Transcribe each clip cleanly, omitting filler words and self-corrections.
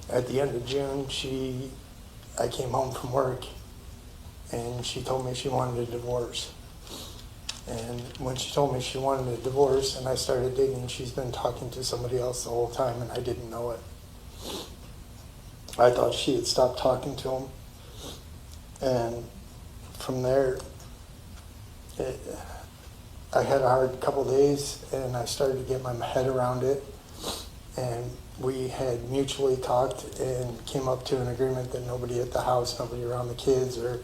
At the end of June, I came home from work and she told me she wanted a divorce. And when she told me she wanted a divorce and I started digging, she's been talking to somebody else the whole time and I didn't know it. I thought she had stopped talking to him. And from there, I had a hard couple days and I started to get my head around it. And we had mutually talked and came up to an agreement that nobody at the house, nobody around the kids or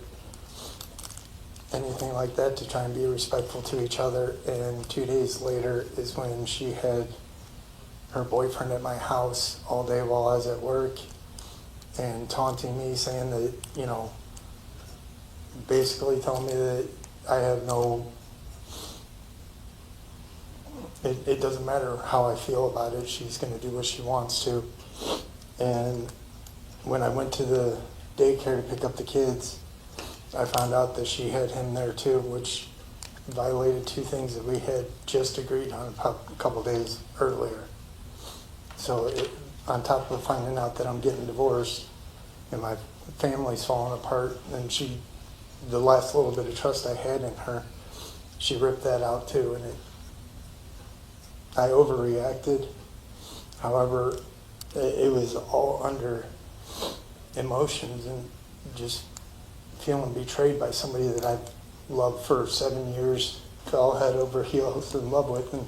anything like that, to try and be respectful to each other. And 2 days later is when she had her boyfriend at my house all day while I was at work and taunting me, saying that, basically telling me that I have no, it doesn't matter how I feel about it, she's going to do what she wants to. And when I went to the daycare to pick up the kids, I found out that she had him there too, which violated two things that we had just agreed on a couple days earlier. So on top of finding out that I'm getting divorced and my family's falling apart, and the last little bit of trust I had in her, she ripped that out too, and I overreacted. However, it was all under emotions and just feeling betrayed by somebody that I've loved for 7 years, fell head over heels in love with, and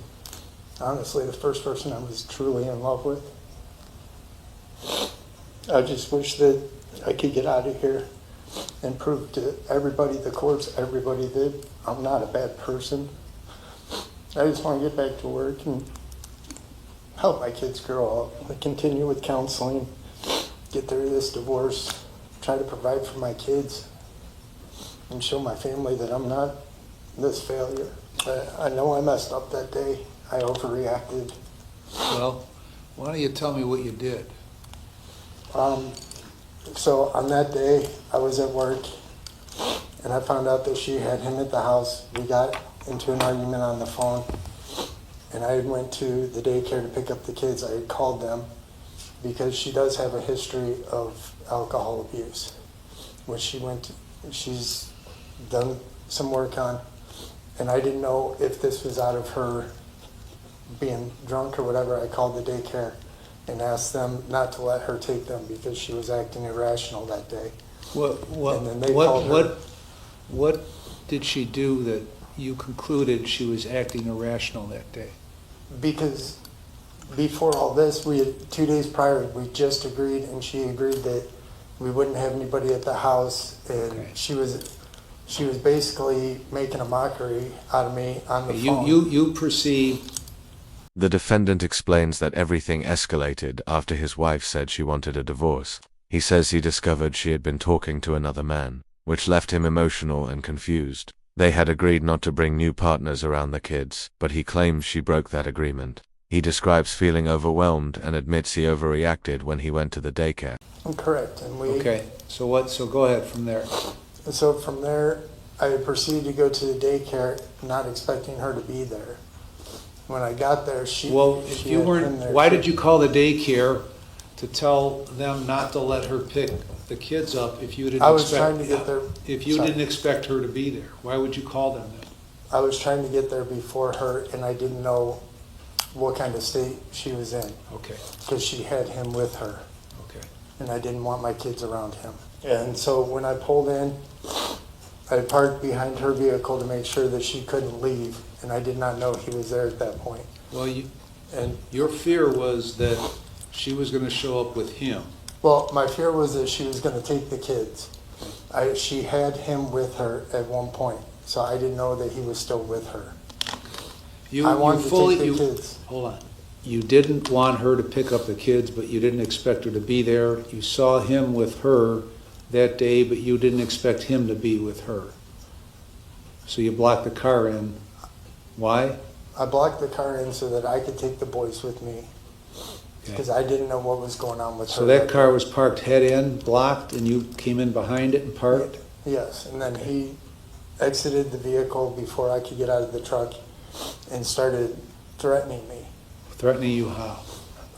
honestly the first person I was truly in love with. I just wish that I could get out of here and prove to everybody, the courts, everybody, that I'm not a bad person. I just want to get back to work and help my kids grow up, and continue with counseling, get through this divorce, try to provide for my kids, and show my family that I'm not this failure. I know I messed up that day. I overreacted. Well, why don't you tell me what you did? So on that day, I was at work, and I found out that she had him at the house. We got into an argument on the phone, and I went to the daycare to pick up the kids. I had called them because she does have a history of alcohol abuse, which she's done some work on, and I didn't know if this was out of her being drunk or whatever. I called the daycare and asked them not to let her take them because she was acting irrational that day. What did she do that you concluded she was acting irrational that day? Because before all this, 2 days prior, we just agreed, and she agreed that we wouldn't have anybody at the house, and okay. She was basically making a mockery out of me on the phone. You perceive. The defendant explains that everything escalated after his wife said she wanted a divorce. He says he discovered she had been talking to another man, which left him emotional and confused. They had agreed not to bring new partners around the kids, but he claims she broke that agreement. He describes feeling overwhelmed and admits he overreacted when he went to the daycare. Correct. And okay, so go ahead from there. So from there, I proceeded to go to the daycare, not expecting her to be there. When I got there, why did you call the daycare to tell them not to let her pick the kids up if you didn't didn't expect her to be there? Why would you call them then? I was trying to get there before her, and I didn't know what kind of state she was in. Okay. Because she had him with her. Okay. And I didn't want my kids around him. And so when I pulled in, I parked behind her vehicle to make sure that she couldn't leave, and I did not know he was there at that point. Well, your fear was that she was going to show up with him. Well, my fear was that she was going to take the kids. She had him with her at one point, so I didn't know that he was still with her. I wanted to take the kids. Hold on. You didn't want her to pick up the kids, but you didn't expect her to be there. You saw him with her that day, but you didn't expect him to be with her. So you blocked the car in. Why? I blocked the car in so that I could take the boys with me, because I didn't know what was going on with her. So that car was parked head in, blocked, and you came in behind it and parked? Yes, and then he exited the vehicle before I could get out of the truck and started threatening me. Threatening you how?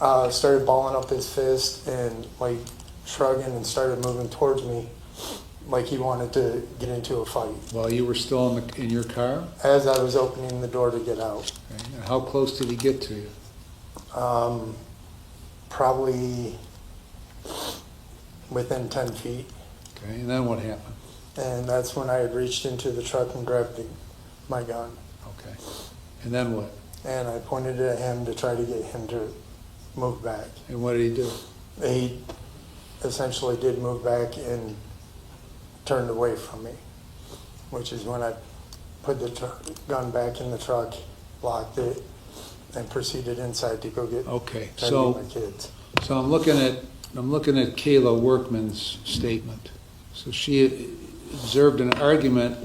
started balling up his fist and like shrugging and started moving towards me like he wanted to get into a fight. While you were still in your car? As I was opening the door to get out. Okay. And how close did he get to you? Probably within 10 feet. Okay, and then what happened? And that's when I had reached into the truck and grabbed my gun. Okay. And then what? And I pointed it at him to try to get him to move back. And what did he do? He essentially did move back and turned away from me, which is when I put the gun back in the truck, locked it, and proceeded inside to go get, Okay, try to so get my kids. so I'm looking at Kayla Workman's statement. So she observed an argument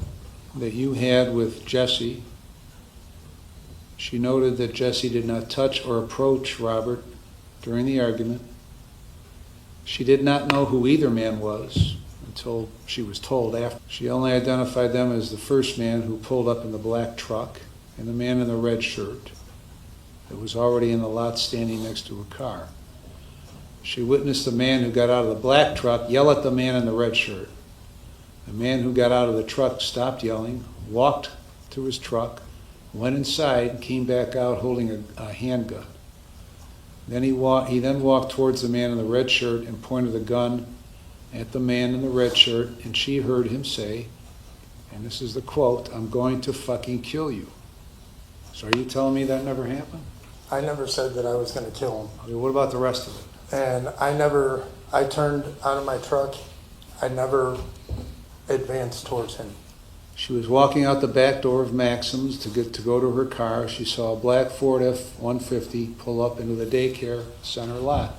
that you had with Jesse. She noted that Jesse did not touch or approach Robert during the argument. She did not know who either man was until she was told after. She only identified them as the first man who pulled up in the black truck and the man in the red shirt that was already in the lot standing next to her car. She witnessed the man who got out of the black truck yell at the man in the red shirt. The man who got out of the truck stopped yelling, walked to his truck, went inside, and came back out holding a handgun. Then he then walked towards the man in the red shirt and pointed the gun at the man in the red shirt, and she heard him say, and this is the quote, "I'm going to fucking kill you." So are you telling me that never happened? I never said that I was going to kill him. Okay, what about the rest of it? And I turned out of my truck. I never advanced towards him. She was walking out the back door of Maxim's to go to her car. She saw a black Ford F-150 pull up into the daycare center lot.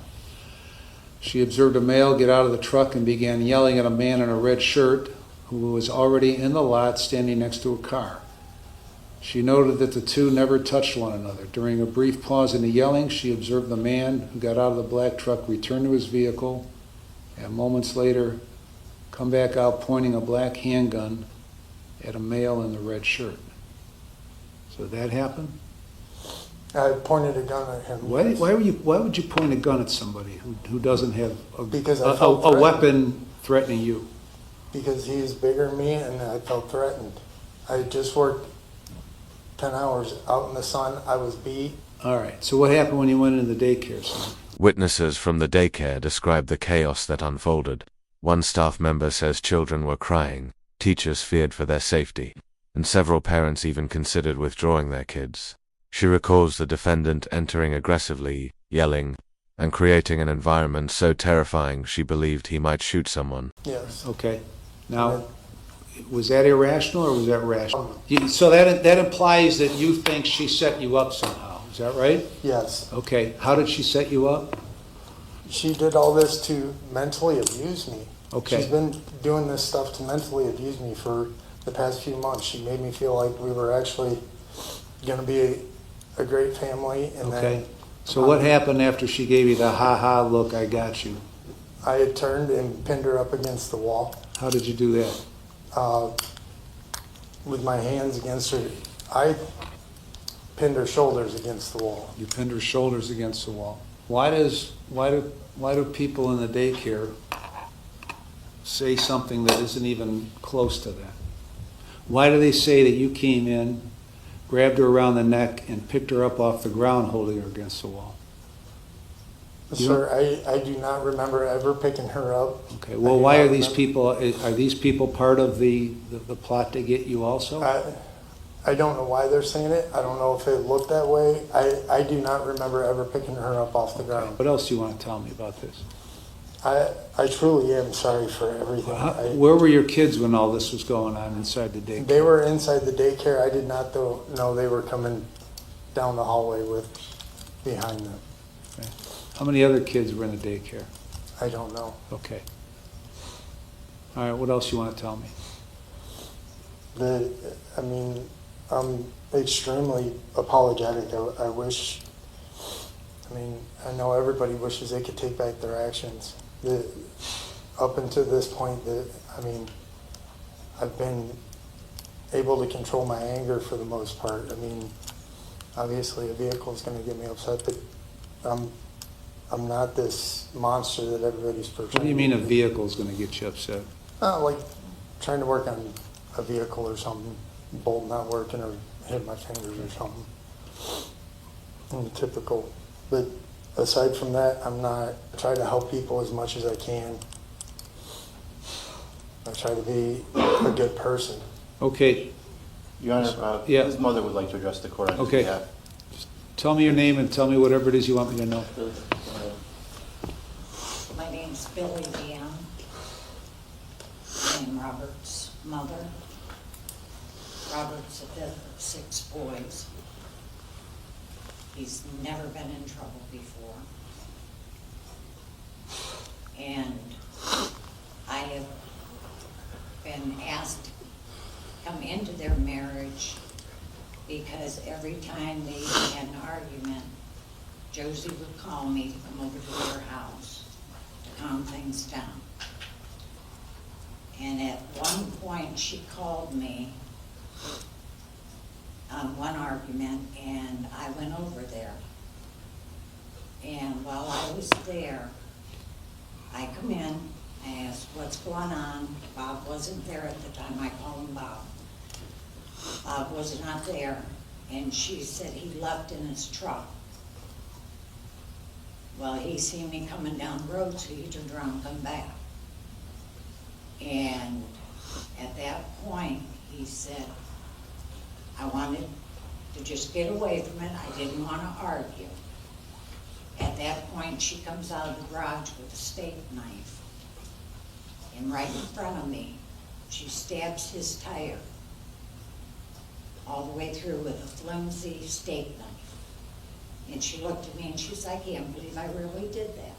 She observed a male get out of the truck and began yelling at a man in a red shirt who was already in the lot standing next to a car. She noted that the two never touched one another. During a brief pause in the yelling, she observed the man who got out of the black truck return to his vehicle and moments later come back out pointing a black handgun at a male in the red shirt. So that happened? I pointed a gun at him. Why would you point a gun at somebody who doesn't have Because I felt a threatened. weapon threatening you? Because he is bigger than me and I felt threatened. I just worked 10 hours out in the sun. I was beat. All right. So what happened when you went into the daycare center? Witnesses from the daycare describe the chaos that unfolded. One staff member says children were crying, teachers feared for their safety, and several parents even considered withdrawing their kids. She recalls the defendant entering aggressively, yelling, and creating an environment so terrifying she believed he might shoot someone. Yes. Okay. Now, was that irrational or was that rational? So that implies that you think she set you up somehow. Is that right? Yes. Okay. How did she set you up? She did all this to mentally abuse me. Okay. She's been doing this stuff to mentally abuse me for the past few months. She made me feel like we were actually going to be a great family. And Okay. then So what happened after she gave you the ha-ha look, I got you? I had turned and pinned her up against the wall How did you do that? with my hands against her. I pinned her shoulders against the wall. You pinned her shoulders against the wall. Why do people in the daycare say something that isn't even close to that? Why do they say that you came in, grabbed her around the neck, and picked her up off the ground holding her against the wall? Sir, I do not remember ever picking her up. Okay, well, why are these people part of the plot to get you also? I don't know why they're saying it. I don't know if it looked that way. I do not remember ever picking her up off the ground. What else do you want to tell me about this? I truly am sorry for everything. Where were your kids when all this was going on inside the daycare? They were inside the daycare. I did not know they were coming down the hallway behind them. Okay. How many other kids were in the daycare? I don't know. Okay. All right, what else you want to tell me? I'm extremely apologetic. I know everybody wishes they could take back their actions. Up until this point, I've been able to control my anger for the most part. Obviously a vehicle is going to get me upset, but I'm I'm not this monster that everybody's portraying. What do you mean a vehicle's gonna get you upset? Like trying to work on a vehicle or something, bolt not working or hit my fingers or something. Typical. But aside from that, I try to help people as much as I can. I try to be a good person. Okay, Your Honor, Yeah. his mother would like to address the court on his Okay. behalf. tell me your name and tell me whatever it is you want me to know. My name's Billy Deanne. I'm Robert's mother. Robert's the fifth of 6 boys. He's never been in trouble before. And I have been asked to come into their marriage because every time they had an argument, Josie would call me to come over to their house to calm things down. And at one point, she called me on one argument, and I went over there. And while I was there, I come in, I asked, what's going on? Bob wasn't there at the time. I called him Bob. Bob was not there, and she said he left in his truck. Well, he seen me coming down the road, so he turned around and come back. And at that point, he said, I wanted to just get away from it. I didn't want to argue. At that point, she comes out of the garage with a steak knife. And right in front of me, she stabs his tire all the way through with a flimsy steak knife. And she looked at me and she said, I can't believe I really did that.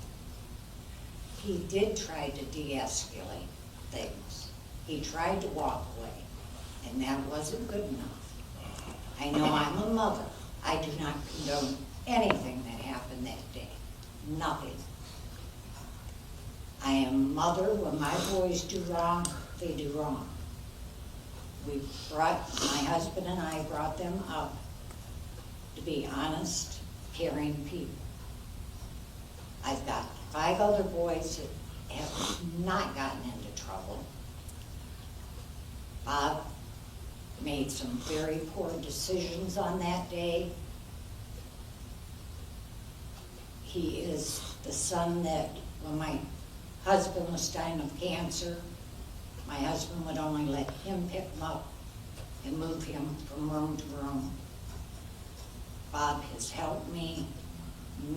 He did try to de-escalate things. He tried to walk away, and that wasn't good enough. I know I'm a mother. I do not condone anything that happened that day. Nothing. I am a mother. When my boys do wrong, they do wrong. My husband and I brought them up to be honest, caring people. I've got 5 other boys that have not gotten into trouble. Bob made some very poor decisions on that day. He is the son that, when my husband was dying of cancer, my husband would only let him pick him up and move him from room to room. Bob has helped me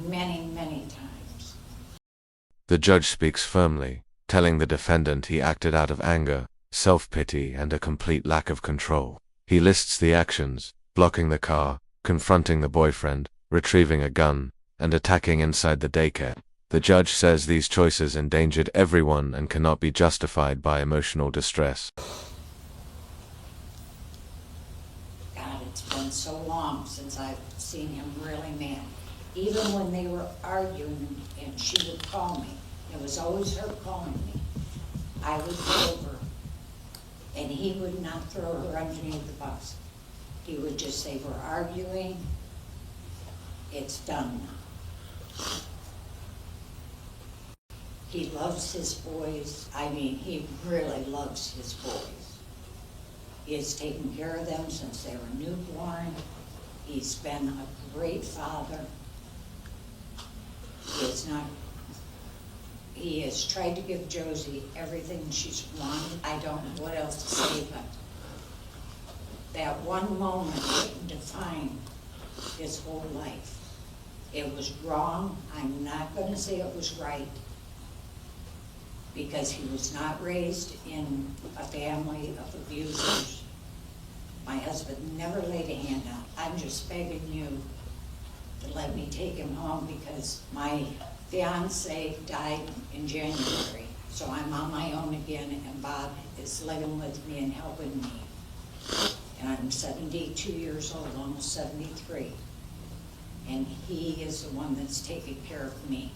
many, many times. The judge speaks firmly, telling the defendant he acted out of anger, self-pity, and a complete lack of control. He lists the actions: blocking the car, confronting the boyfriend, retrieving a gun, and attacking inside the daycare. The judge says these choices endangered everyone and cannot be justified by emotional distress. God, it's been so long since I've seen him really mad. Even when they were arguing and she would call me, it was always her calling me, I would go over and he would not throw her underneath the bus. He would just say, we're arguing, it's done now. He loves his boys. I mean, he really loves his boys. He has taken care of them since they were newborn. He's been a great father. He has tried to give Josie everything she's wanted. I don't know what else to say, but that one moment didn't define his whole life. It was wrong. I'm not going to say it was right, because he was not raised in a family of abusers. My husband never laid a hand out. I'm just begging you to let me take him home, because my fiance died in January, so I'm on my own again, and Bob is living with me and helping me. And I'm 72 years old, almost 73. And he is the one that's taking care of me.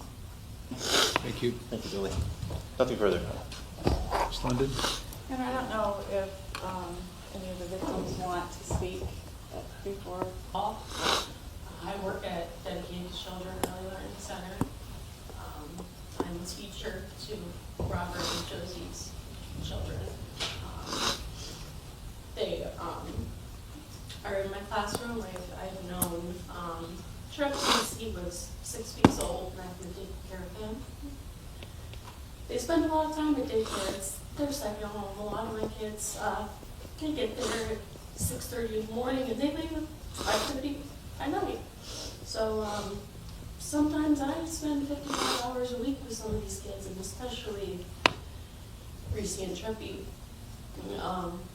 Thank you. Thank you, Billy. Nothing further. Ms. London? And I don't know if any of the victims want to speak before. I work at Dedicated Children Early Learning Center, I'm a teacher to Robert and Josie's children. They are in my classroom. I've known Trip since he was 6 weeks old, and I've been taking care of him. They spend a lot of time at daycare. It's their second home. A lot of my kids, they get there at 6:30 in the morning, and they leave at 5:30 at night. So sometimes I spend 55 hours a week with some of these kids, and especially Reese and Trippy.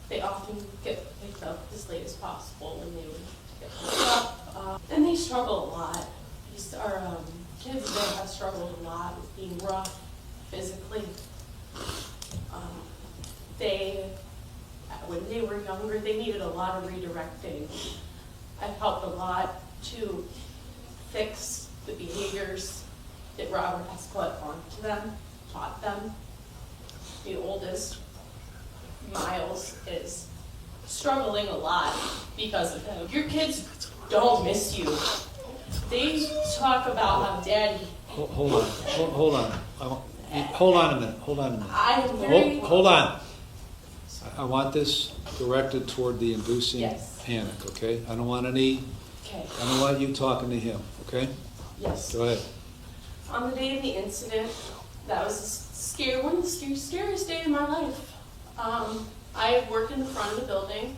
They often get picked up as late as possible when they would get picked up. And they struggle a lot. These are kids that have struggled a lot with being rough physically. When they were younger, they needed a lot of redirecting. I've helped a lot to fix the behaviors that Robert has put onto them, taught them. The oldest, Miles, is struggling a lot because of him. Your kids don't miss you. They talk about how daddy. Hold on. Hold on a minute. I am very. Hold on. I want this directed toward the inducing Yes. panic, okay? I don't want Okay. you talking to him, okay? Yes. Go ahead. On the day of the incident, that was one of the scariest day of my life. I worked in the front of the building.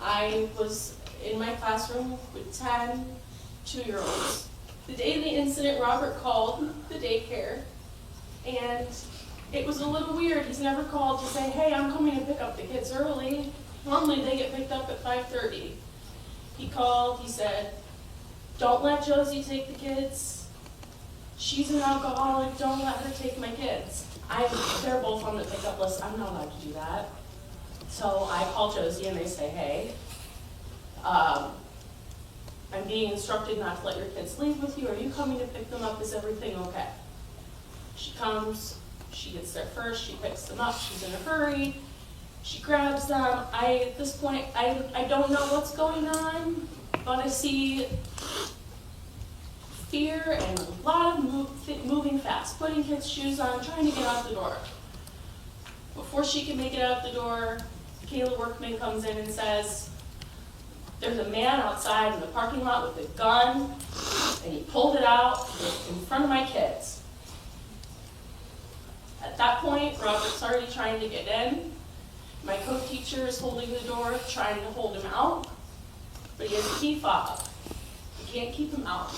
I was in my classroom with 10 2-year-olds. The day of the incident, Robert called the daycare, and it was a little weird. He's never called to say, hey, I'm coming to pick up the kids early. Normally they get picked up at 5:30. He called, he said, don't let Josie take the kids. She's an alcoholic, don't let her take my kids. They're both on the pickup list, I'm not allowed to do that. So I call Josie and I say, hey, I'm being instructed not to let your kids leave with you. Are you coming to pick them up? Is everything okay? She comes, she gets there first, she picks them up, she's in a hurry, she grabs them. At this point, I don't know what's going on, but I see fear and a lot of moving fast, putting kids' shoes on, trying to get out the door. Before she can make it out the door, Kayla Workman comes in and says, there's a man outside in the parking lot with a gun, and he pulled it out in front of my kids. At that point, Robert's already trying to get in. My co-teacher is holding the door, trying to hold him out, but he has a key fob. You can't keep him out.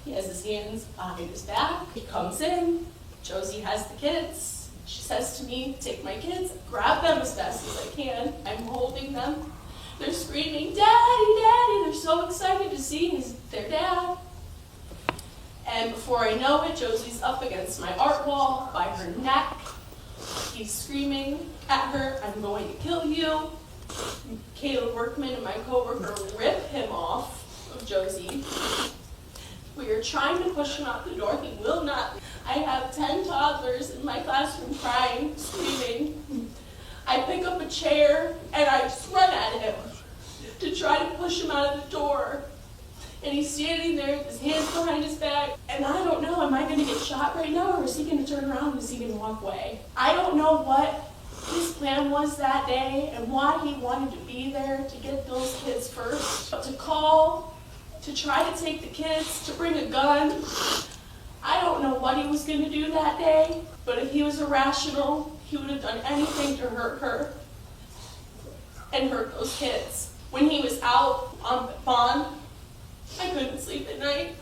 He has his hands behind his back. He comes in. Josie has the kids. She says to me, take my kids, grab them as fast as I can. I'm holding them. They're screaming, Daddy, Daddy. They're so excited to see their dad. And before I know it, Josie's up against my art wall by her neck. He's screaming at her, I'm going to kill you. Kayla Workman and my coworker rip him off of Josie. We are trying to push him out the door. He will not. I have 10 toddlers in my classroom crying, screaming. I pick up a chair and I just run at him to try to push him out of the door. And he's standing there with his hands behind his back. And I don't know, am I going to get shot right now, or is he going to turn around and is he going to walk away? I don't know what his plan was that day and why he wanted to be there to get those kids first. But to call, to try to take the kids, to bring a gun, I don't know what he was going to do that day. But if he was irrational, he would have done anything to hurt her and hurt those kids. When he was out on bond, I couldn't sleep at night.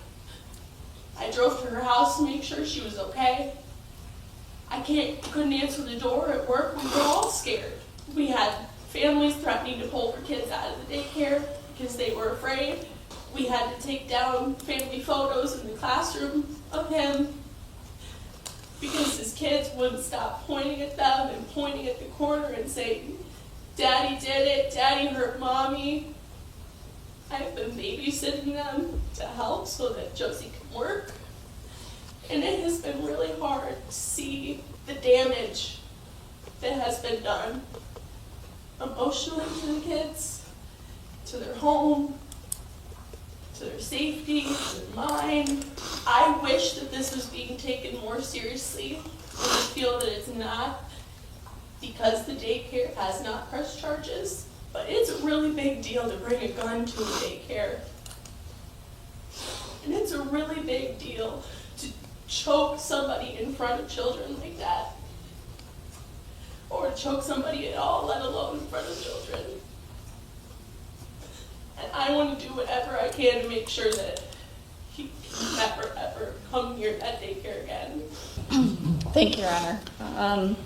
I drove to her house to make sure she was okay. I couldn't answer the door at work. We were all scared. We had families threatening to pull their kids out of the daycare because they were afraid. We had to take down family photos in the classroom of him because his kids wouldn't stop pointing at them and pointing at the corner and saying, Daddy did it, Daddy hurt Mommy. I've been babysitting them to help so that Josie can work. And it has been really hard to see the damage that has been done emotionally to the kids, to their home, to their safety, to their mind. I wish that this was being taken more seriously, and I feel that it's not because the daycare has not pressed charges, but it's a really big deal to bring a gun to a daycare. And it's a really big deal to choke somebody in front of children like that. Or to choke somebody at all, let alone in front of children. And I want to do whatever I can to make sure that he can never, ever come near that daycare again. Thank you, Your Honor.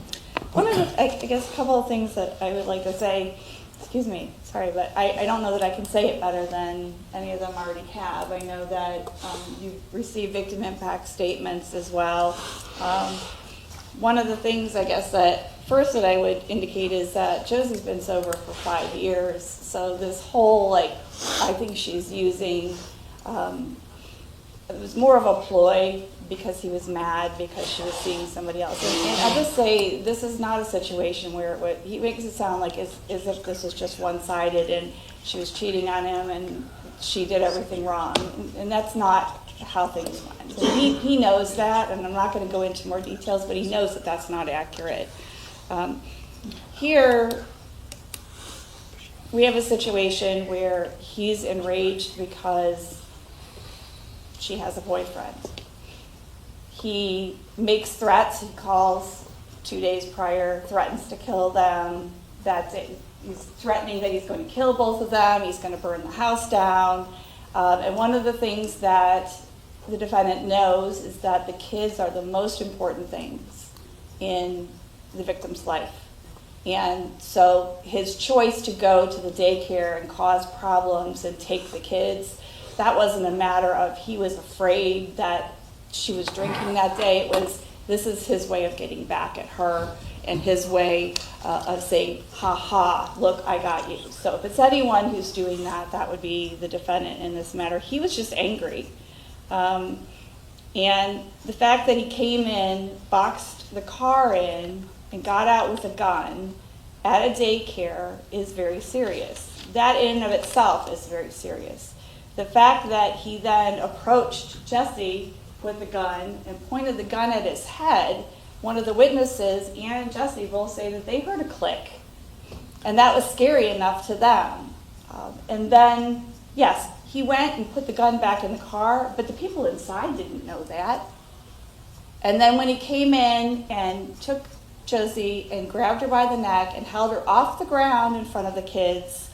One of the, I guess, a couple of things that I would like to say, excuse me, sorry, but I don't know that I can say it better than any of them already have. I know that you've received victim impact statements as well. One of the things, I guess, that first that I would indicate is that Josie's been sober for 5 years. So this whole, like, I think she's using, it was more of a ploy because he was mad because she was seeing somebody else. And I'll just say, this is not a situation where he makes it sound like as if this was just one-sided and she was cheating on him and she did everything wrong. And that's not how things went. And he knows that, and I'm not going to go into more details, but he knows that that's not accurate. Here, we have a situation where he's enraged because she has a boyfriend. He makes threats. He calls 2 days prior, threatens to kill them. That's it. He's threatening that he's going to kill both of them. He's going to burn the house down. And one of the things that the defendant knows is that the kids are the most important things in the victim's life. And so his choice to go to the daycare and cause problems and take the kids, that wasn't a matter of he was afraid that she was drinking that day. It was, this is his way of getting back at her and his way of saying, ha ha, look, I got you. So if it's anyone who's doing that, that would be the defendant in this matter. He was just angry. And the fact that he came in, boxed the car in, and got out with a gun at a daycare is very serious. That in and of itself is very serious. The fact that he then approached Jesse with the gun and pointed the gun at his head, one of the witnesses and Jesse both say that they heard a click. And that was scary enough to them. And then, yes, he went and put the gun back in the car, but the people inside didn't know that. And then when he came in and took Josie and grabbed her by the neck and held her off the ground in front of the kids,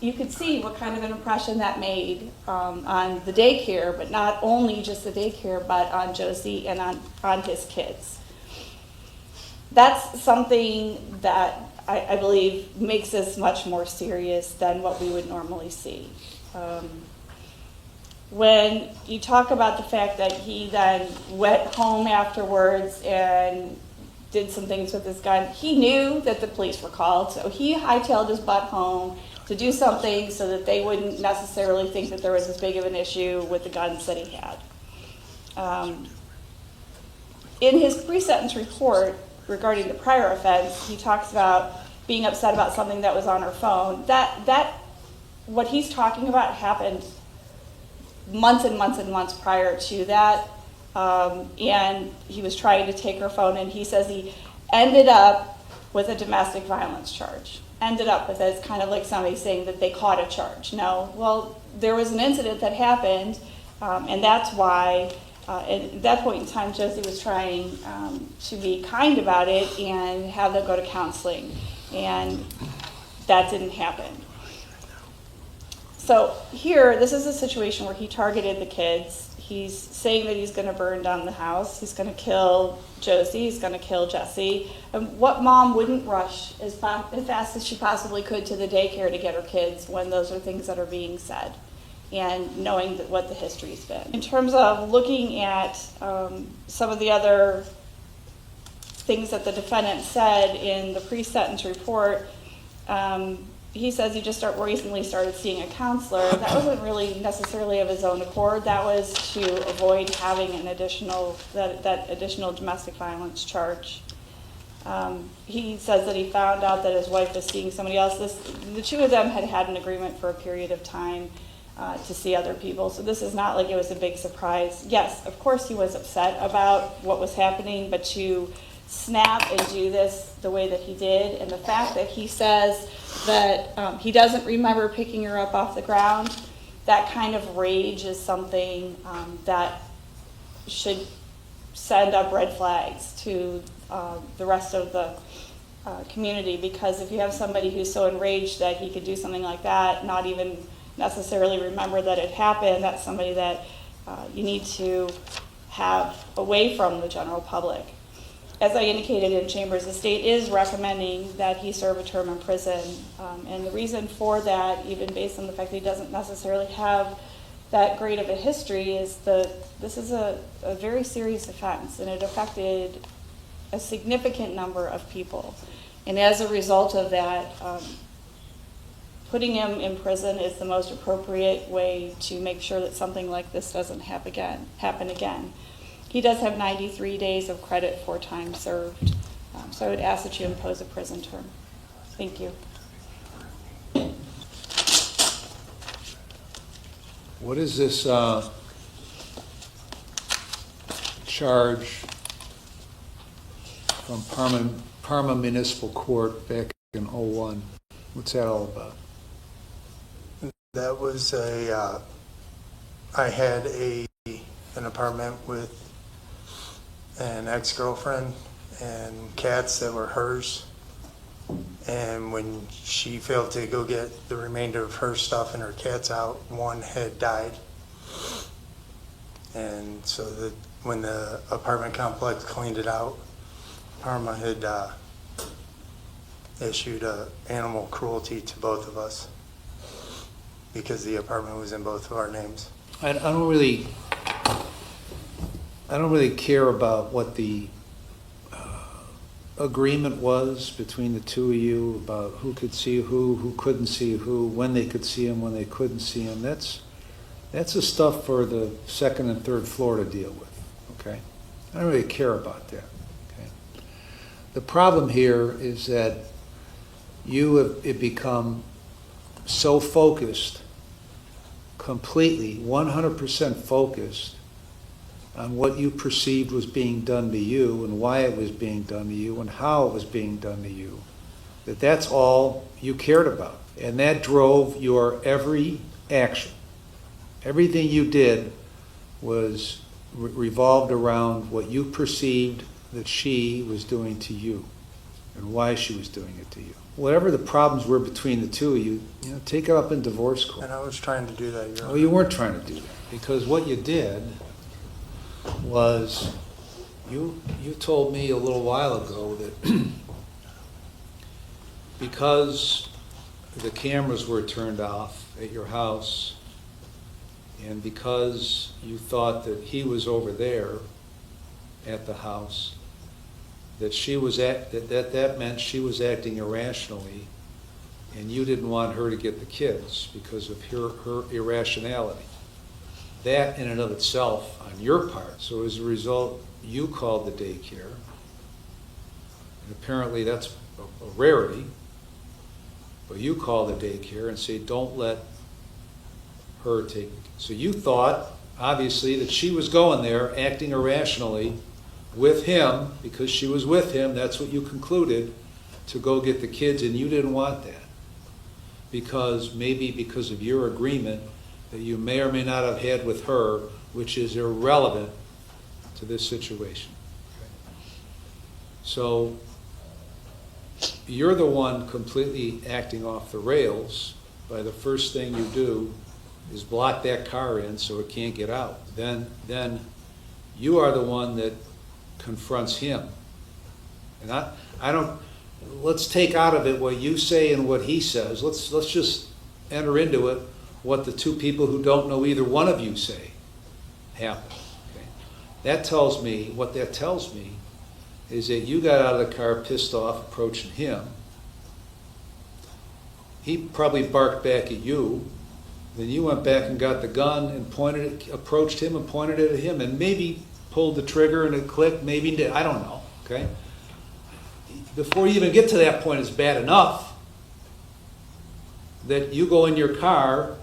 you could see what kind of an impression that made on the daycare, but not only just the daycare, but on Josie and on his kids. That's something that I believe makes this much more serious than what we would normally see. When you talk about the fact that he then went home afterwards and did some things with his gun, he knew that the police were called, so he hightailed his butt home to do something so that they wouldn't necessarily think that there was as big of an issue with the guns that he had. In his pre-sentence report regarding the prior offense, he talks about being upset about something that was on her phone. That what he's talking about happened months and months and months prior to that. And he was trying to take her phone, and he says he ended up with a domestic violence charge. Ended up with it. It's kind of like somebody saying that they caught a charge. No, well, there was an incident that happened, and that's why at that point in time, Josie was trying to be kind about it and have them go to counseling, and that didn't happen. So here, this is a situation where he targeted the kids. He's saying that he's going to burn down the house. He's going to kill Josie. He's going to kill Jesse. And what mom wouldn't rush as fast as she possibly could to the daycare to get her kids when those are things that are being said and knowing what the history's been? In terms of looking at some of the other things that the defendant said in the pre-sentence report, he says he just recently started seeing a counselor. That wasn't really necessarily of his own accord. That was to avoid having an additional domestic violence charge. He says that he found out that his wife was seeing somebody else. The two of them had an agreement for a period of time. to see other people. So this is not like it was a big surprise. Yes, of course he was upset about what was happening, but to snap and do this the way that he did, and the fact that he says that he doesn't remember picking her up off the ground, that kind of rage is something that should send up red flags to the rest of the community, because if you have somebody who's so enraged that he could do something like that, not even necessarily remember that it happened, that's somebody that you need to have away from the general public. As I indicated in Chambers, the state is recommending that he serve a term in prison, and the reason for that, even based on the fact that he doesn't necessarily have that great of a history, is this is a very serious offense, and it affected a significant number of people. And as a result of that, putting him in prison is the most appropriate way to make sure that something like this doesn't happen again. He does have 93 days of credit for time served. So I would ask that you impose a prison term. Thank you. What is this charge from Parma Municipal Court back in '01? What's that all about? That was I had an apartment with an ex-girlfriend and cats that were hers. And when she failed to go get the remainder of her stuff and her cats out, one had died. And so when the apartment complex cleaned it out, Parma had issued animal cruelty to both of us because the apartment was in both of our names. I don't really care about what the agreement was between the two of you about who could see who couldn't see who, when they could see him, when they couldn't see him. That's the stuff for the second and third floor to deal with, okay? I don't really care about that, okay? The problem here is that you have become so focused, completely, 100% focused on what you perceived was being done to you and why it was being done to you and how it was being done to you, that's all you cared about. And that drove your every action. Everything you did was revolved around what you perceived that she was doing to you and why she was doing it to you. Whatever the problems were between the two of you, take it up in divorce court. And I was trying to do that. Your Oh, you weren't trying to do that, because what you did was you told me a little while ago that because the cameras were turned off at your house and because you thought that he was over there at the house, that that meant she was acting irrationally, and you didn't want her to get the kids because of her irrationality. That in and of itself on your part. So as a result, you called the daycare, and apparently that's a rarity, but you called the daycare and say, don't let her take it. So you thought, obviously, that she was going there acting irrationally with him because she was with him, that's what you concluded, to go get the kids, and you didn't want that. Because of your agreement that you may or may not have had with her, which is irrelevant to this situation. So you're the one completely acting off the rails by the first thing you do is block that car in so it can't get out. Then you are the one that confronts him. And I don't, let's take out of it what you say and what he says. Let's just enter into it what the two people who don't know either one of you say happened. Okay? What that tells me is that you got out of the car pissed off, approaching him. He probably barked back at you. Then you went back and got the gun and approached him and pointed it at him, and maybe pulled the trigger and it clicked, maybe did, I don't know, okay? Before you even get to that point, it's bad enough that you go in your car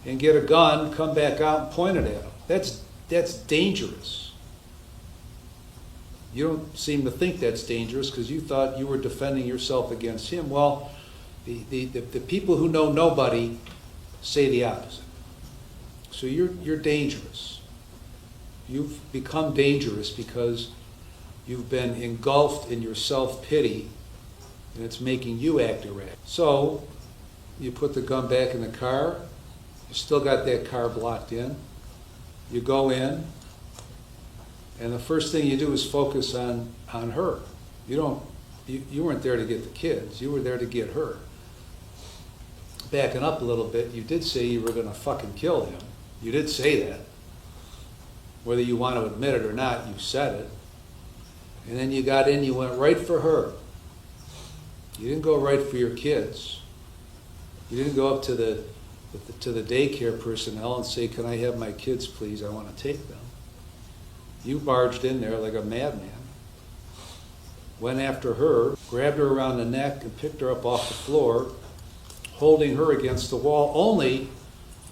and get a gun, come back out and point it at him. That's dangerous. You don't seem to think that's dangerous because you thought you were defending yourself against him. Well, the people who know nobody say the opposite. So you're dangerous. You've become dangerous because you've been engulfed in your self-pity, and it's making you act erratic. So you put the gun back in the car. You still got that car blocked in. You go in, and the first thing you do is focus on her. You weren't there to get the kids. You were there to get her. Backing up a little bit, you did say you were going to fucking kill him. You did say that. Whether you want to admit it or not, you said it. And then you got in, you went right for her. You didn't go right for your kids. You didn't go up to the daycare personnel and say, "Can I have my kids, please? I want to take them." You barged in there like a madman, went after her, grabbed her around the neck and picked her up off the floor, holding her against the wall, only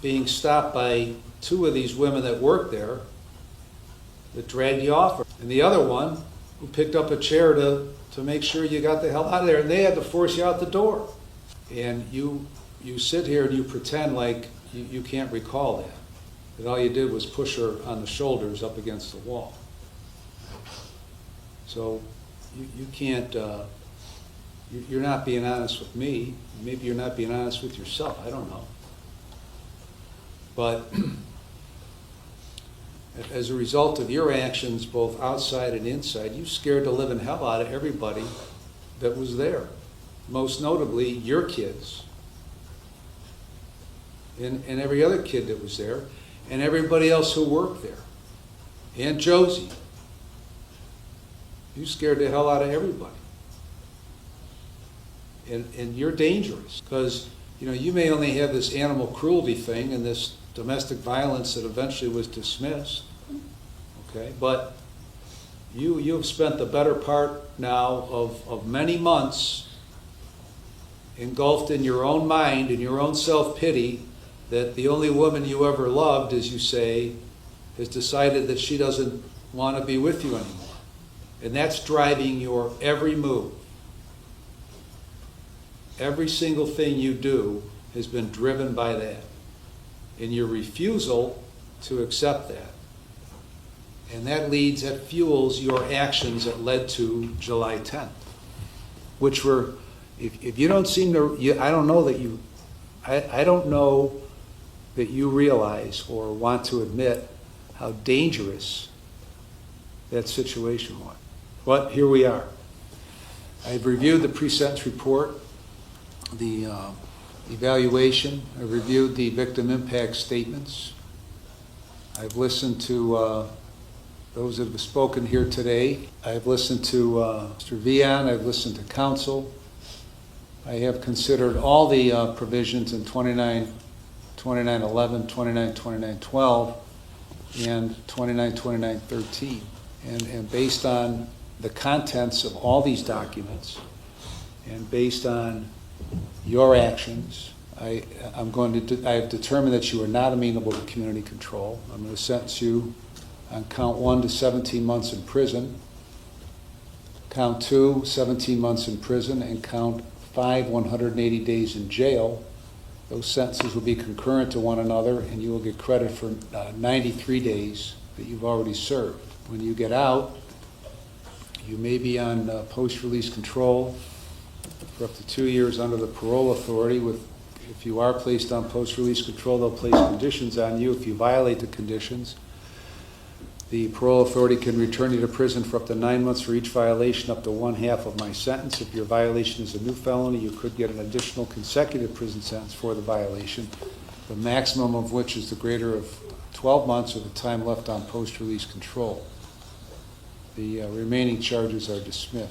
being stopped by two of these women that worked there that dragged you off her. And the other one who picked up a chair to make sure you got the hell out of there, and they had to force you out the door. And you sit here and you pretend like you can't recall that all you did was push her on the shoulders up against the wall. So you can't, you're not being honest with me. Maybe you're not being honest with yourself. I don't know. But as a result of your actions, both outside and inside, you scared the living hell out of everybody that was there. Most notably, your kids. And every other kid that was there. And everybody else who worked there. And Josie. You scared the hell out of everybody. And you're dangerous. Because, you may only have this animal cruelty thing and this domestic violence that eventually was dismissed. Okay? But you've spent the better part now of many months engulfed in your own mind, in your own self-pity, that the only woman you ever loved, as you say, has decided that she doesn't want to be with you anymore. And that's driving your every move. Every single thing you do has been driven by that. And your refusal to accept that. And that fuels your actions that led to July 10th. Which were, if you don't seem to, I don't know that you realize or want to admit how dangerous that situation was. But here we are. I've reviewed the pre-sentence report, the evaluation. I've reviewed the victim impact statements. I've listened to those that have spoken here today. I've listened to Mr. Vian. I've listened to counsel. I have considered all the provisions in 2911, 2912, and 2913. And based on the contents of all these documents, and based on your actions, I have determined that you are not amenable to community control. I'm going to sentence you on count 1 to 17 months in prison, count 2, 17 months in prison, and count 5, 180 days in jail. Those sentences will be concurrent to one another, and you will get credit for 93 days that you've already served. When you get out, you may be on post-release control for up to 2 years under the parole authority. If you are placed on post-release control, they'll place conditions on you. If you violate the conditions, the parole authority can return you to prison for up to 9 months for each violation, up to 1/2 of my sentence. If your violation is a new felony, you could get an additional consecutive prison sentence for the violation, the maximum of which is the greater of 12 months or the time left on post-release control. The remaining charges are dismissed.